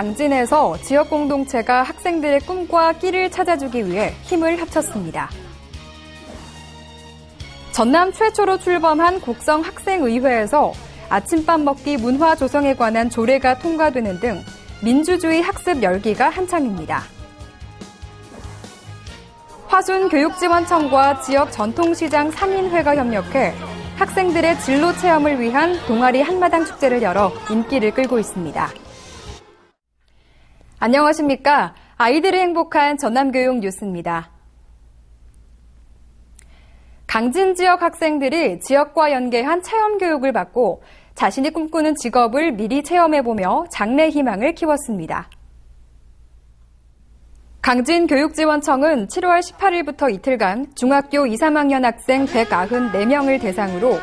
강진에서 지역 공동체가 학생들의 꿈과 끼를 찾아주기 위해 힘을 합쳤습니다. 전남 최초로 출범한 곡성 학생의회에서 아침밥 먹기 문화 조성에 관한 조례가 통과되는 등 민주주의 학습 열기가 한창입니다. 화순교육지원청과 지역 전통시장 상인회가 협력해 학생들의 진로 체험을 위한 동아리 한마당 축제를 열어 인기를 끌고 있습니다. 안녕하십니까? 아이들이 행복한 전남교육 뉴스입니다. 강진 지역 학생들이 지역과 연계한 체험 교육을 받고 자신이 꿈꾸는 직업을 미리 체험해보며 장래 희망을 키웠습니다. 강진교육지원청은 7월 18일부터 이틀간 중학교 2, 3학년 학생 194명을 대상으로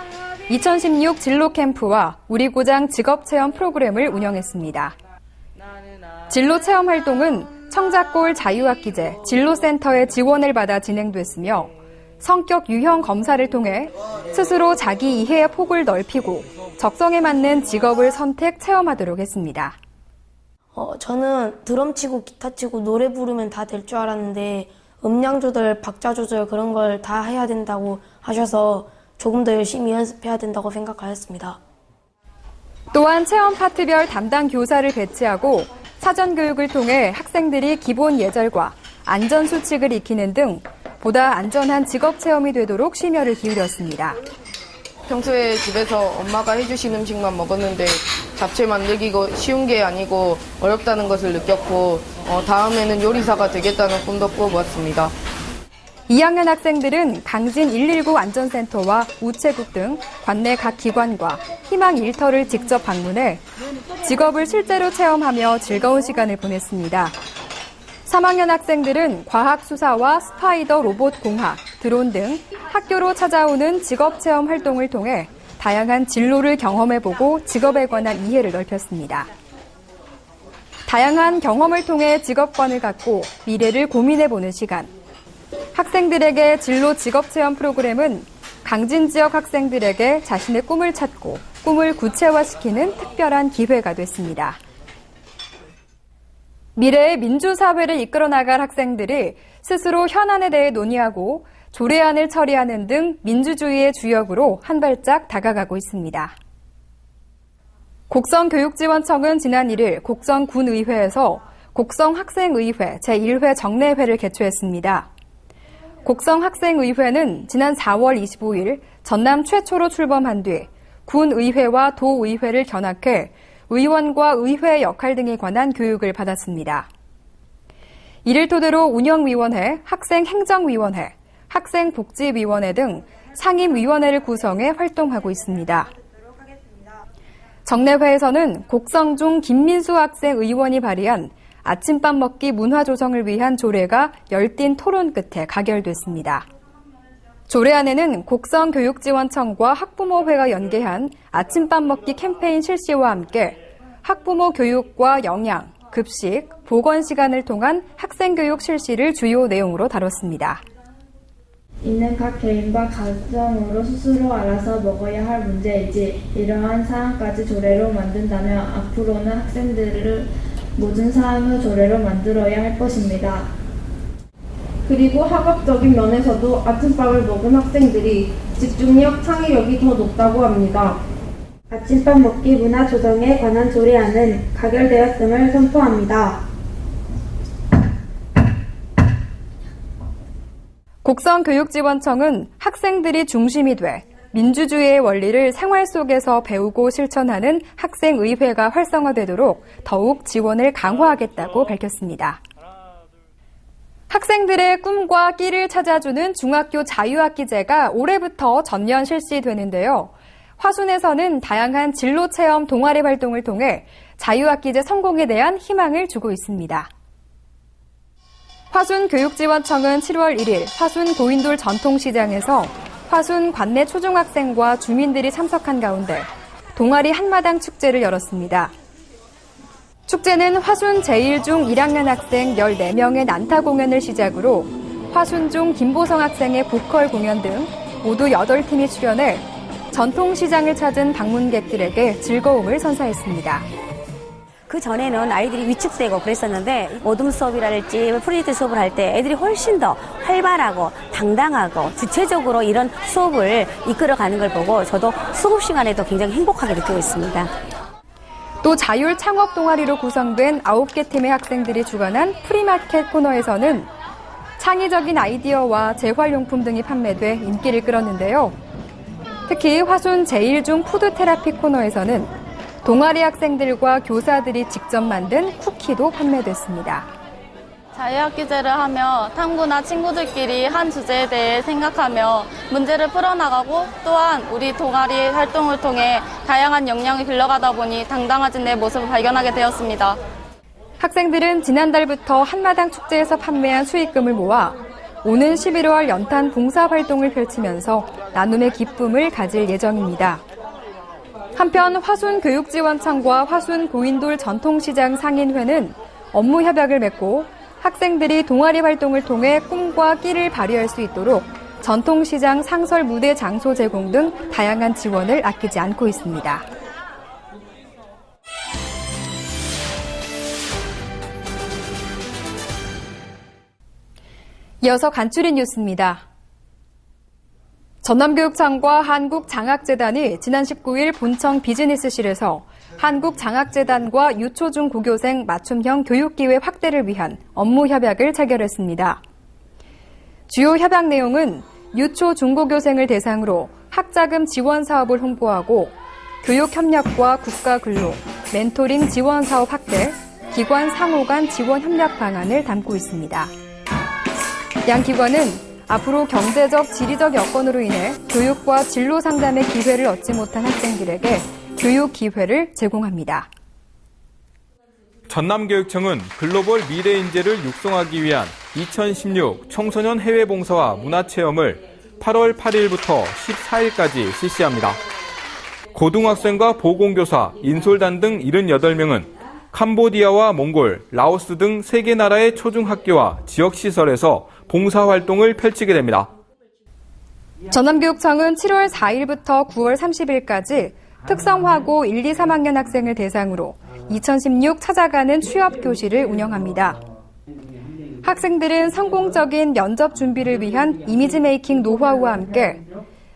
2016 진로캠프와 우리 고장 직업체험 프로그램을 운영했습니다. 진로체험 활동은 청자골 자유학기제 진로센터의 지원을 받아 진행됐으며 성격 유형 검사를 통해 스스로 자기 이해의 폭을 넓히고 적성에 맞는 직업을 선택 체험하도록 했습니다. 저는 드럼 치고 기타 치고 노래 부르면 다 될 줄 알았는데 음량 조절, 박자 조절 그런 걸 다 해야 된다고 하셔서 조금 더 열심히 연습해야 된다고 생각하였습니다. 또한 체험 파트별 담당 교사를 배치하고 사전 교육을 통해 학생들이 기본 예절과 안전 수칙을 익히는 등 보다 안전한 직업 체험이 되도록 심혈을 기울였습니다. 평소에 집에서 엄마가 해주신 음식만 먹었는데 잡채 만들기가 쉬운 게 아니고 어렵다는 것을 느꼈고 다음에는 요리사가 되겠다는 꿈도 꿔보았습니다. 2학년 학생들은 강진 119 안전센터와 우체국 등 관내 각 기관과 희망 일터를 직접 방문해 직업을 실제로 체험하며 즐거운 시간을 보냈습니다. 3학년 학생들은 과학 수사와 스파이더 로봇 공학, 드론 등 학교로 찾아오는 직업 체험 활동을 통해 다양한 진로를 경험해보고 직업에 관한 이해를 넓혔습니다. 다양한 경험을 통해 직업관을 갖고 미래를 고민해보는 시간. 학생들에게 진로 직업 체험 프로그램은 강진 지역 학생들에게 자신의 꿈을 찾고 꿈을 구체화시키는 특별한 기회가 됐습니다. 미래의 민주사회를 이끌어 나갈 학생들이 스스로 현안에 대해 논의하고 조례안을 처리하는 등 민주주의의 주역으로 한 발짝 다가가고 있습니다. 곡성교육지원청은 지난 1일 곡성군의회에서 곡성학생의회 제1회 정례회를 개최했습니다. 곡성학생의회는 지난 4월 25일 전남 최초로 출범한 뒤 군의회와 도의회를 견학해 의원과 의회 역할 등에 관한 교육을 받았습니다. 이를 토대로 운영위원회, 학생행정위원회, 학생복지위원회 등 상임위원회를 구성해 활동하고 있습니다. 정례회에서는 곡성중 김민수 학생 의원이 발의한 아침밥 먹기 문화 조성을 위한 조례가 열띤 토론 끝에 가결됐습니다. 조례안에는 곡성교육지원청과 학부모회가 연계한 아침밥 먹기 캠페인 실시와 함께 학부모 교육과 영양, 급식, 보건 시간을 통한 학생교육 실시를 주요 내용으로 다뤘습니다. 이는 각 개인과 가정으로 스스로 알아서 먹어야 할 문제이지 이러한 사항까지 조례로 만든다면 앞으로는 학생들을 모든 사항을 조례로 만들어야 할 것입니다. 그리고 학업적인 면에서도 아침밥을 먹은 학생들이 집중력, 창의력이 더 높다고 합니다. 아침밥 먹기 문화 조성에 관한 조례안은 가결되었음을 선포합니다. 곡성교육지원청은 학생들이 중심이 돼 민주주의의 원리를 생활 속에서 배우고 실천하는 학생의회가 활성화되도록 더욱 지원을 강화하겠다고 밝혔습니다. 학생들의 꿈과 끼를 찾아주는 중학교 자유학기제가 올해부터 전면 실시되는데요. 화순에서는 다양한 진로체험 동아리 활동을 통해 자유학기제 성공에 대한 희망을 주고 있습니다. 화순교육지원청은 7월 1일 화순 고인돌 전통시장에서 화순 관내 초중학생과 주민들이 참석한 가운데 동아리 한마당 축제를 열었습니다. 축제는 화순 제1중 1학년 학생 14명의 난타 공연을 시작으로 화순중 김보성 학생의 보컬 공연 등 모두 8팀이 출연해 전통시장을 찾은 방문객들에게 즐거움을 선사했습니다. 그 전에는 아이들이 위축되고 그랬었는데 모둠 수업이랄지 프로젝트 수업을 할 때 애들이 훨씬 더 활발하고 당당하고 주체적으로 이런 수업을 이끌어가는 걸 보고 저도 수업 시간에도 굉장히 행복하게 느끼고 있습니다. 또 자율 창업 동아리로 구성된 9개 팀의 학생들이 주관한 프리마켓 코너에서는 창의적인 아이디어와 재활용품 등이 판매돼 인기를 끌었는데요. 특히 화순 제1중 푸드테라피 코너에서는 동아리 학생들과 교사들이 직접 만든 쿠키도 판매됐습니다. 자유학기제를 하며 탐구나 친구들끼리 한 주제에 대해 생각하며 문제를 풀어나가고 또한 우리 동아리 활동을 통해 다양한 역량을 길러가다 보니 당당해진 내 모습을 발견하게 되었습니다. 학생들은 지난달부터 한마당 축제에서 판매한 수익금을 모아 오는 11월 연탄 봉사활동을 펼치면서 나눔의 기쁨을 가질 예정입니다. 한편 화순교육지원청과 화순고인돌 전통시장 상인회는 업무 협약을 맺고 학생들이 동아리 활동을 통해 꿈과 끼를 발휘할 수 있도록 전통시장 상설 무대 장소 제공 등 다양한 지원을 아끼지 않고 있습니다. 이어서 간추린 뉴스입니다. 전남교육청과 한국장학재단이 지난 19일 본청 비즈니스실에서 한국장학재단과 유초중고교생 맞춤형 교육기회 확대를 위한 업무 협약을 체결했습니다. 주요 협약 내용은 유초중고교생을 대상으로 학자금 지원 사업을 홍보하고 교육협력과 국가근로, 멘토링 지원 사업 확대, 기관 상호 간 지원 협력 방안을 담고 있습니다. 양 기관은 앞으로 경제적, 지리적 여건으로 인해 교육과 진로 상담의 기회를 얻지 못한 학생들에게 교육 기회를 제공합니다. 전남교육청은 글로벌 미래 인재를 육성하기 위한 2016 청소년 해외봉사와 문화체험을 8월 8일부터 14일까지 실시합니다. 고등학생과 보건교사, 인솔단 등 78명은 캄보디아와 몽골, 라오스 등 3개 나라의 초중학교와 지역시설에서 봉사활동을 펼치게 됩니다. 전남교육청은 7월 4일부터 9월 30일까지 특성화고 1, 2, 3학년 학생을 대상으로 2016 찾아가는 취업교실을 운영합니다. 학생들은 성공적인 면접 준비를 위한 이미지 메이킹 노하우와 함께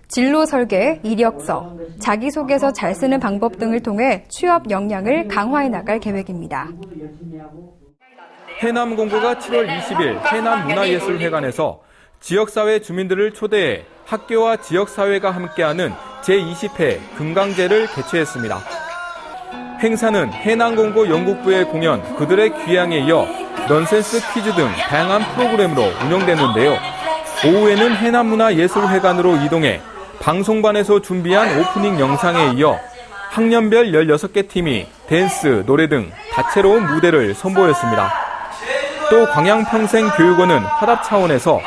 진로 설계, 이력서, 자기소개서 잘 쓰는 방법 등을 통해 취업 역량을 강화해 나갈 계획입니다. 해남공고가 7월 20일 해남문화예술회관에서 지역사회 주민들을 초대해 학교와 지역사회가 함께하는 제20회 금강제를 개최했습니다. 행사는 해남공고 연극부의 공연 그들의 귀향에 이어 넌센스 퀴즈 등 다양한 프로그램으로 운영됐는데요. 오후에는 해남문화예술회관으로 이동해 방송반에서 준비한 오프닝 영상에 이어 학년별 16개 팀이 댄스, 노래 등 다채로운 무대를 선보였습니다. 또 광양평생교육원은 화답 차원에서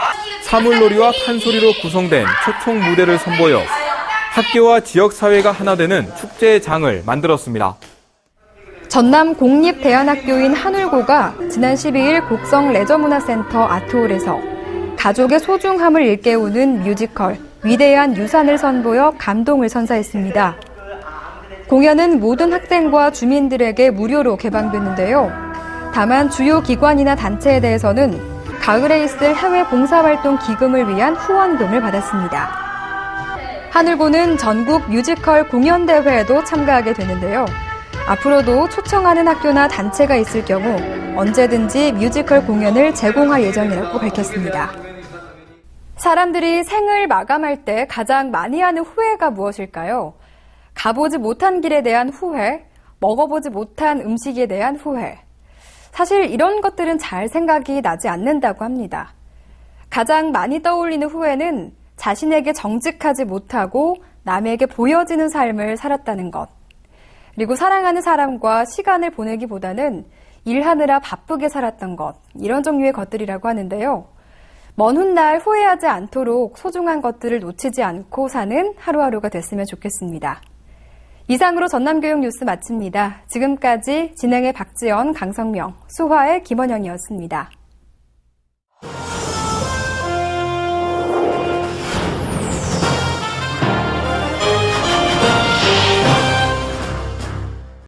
사물놀이와 판소리로 구성된 초청 무대를 선보여 학교와 지역사회가 하나 되는 축제의 장을 만들었습니다. 전남 공립대안학교인 한울고가 지난 12일 곡성 레저문화센터 아트홀에서 가족의 소중함을 일깨우는 뮤지컬 위대한 유산을 선보여 감동을 선사했습니다. 공연은 모든 학생과 주민들에게 무료로 개방됐는데요. 다만 주요 기관이나 단체에 대해서는 가을에 있을 해외 봉사활동 기금을 위한 후원금을 받았습니다. 한울고는 전국 뮤지컬 공연대회에도 참가하게 되는데요. 앞으로도 초청하는 학교나 단체가 있을 경우 언제든지 뮤지컬 공연을 제공할 예정이라고 밝혔습니다. 사람들이 생을 마감할 때 가장 많이 하는 후회가 무엇일까요? 가보지 못한 길에 대한 후회, 먹어보지 못한 음식에 대한 후회. 사실 이런 것들은 잘 생각이 나지 않는다고 합니다. 가장 많이 떠올리는 후회는 자신에게 정직하지 못하고 남에게 보여지는 삶을 살았다는 것. 그리고 사랑하는 사람과 시간을 보내기보다는 일하느라 바쁘게 살았던 것. 이런 종류의 것들이라고 하는데요. 먼 훗날 후회하지 않도록 소중한 것들을 놓치지 않고 사는 하루하루가 됐으면 좋겠습니다. 이상으로 전남교육 뉴스 마칩니다. 지금까지 진행의 박지연, 강성명, 수화의 김원영이었습니다.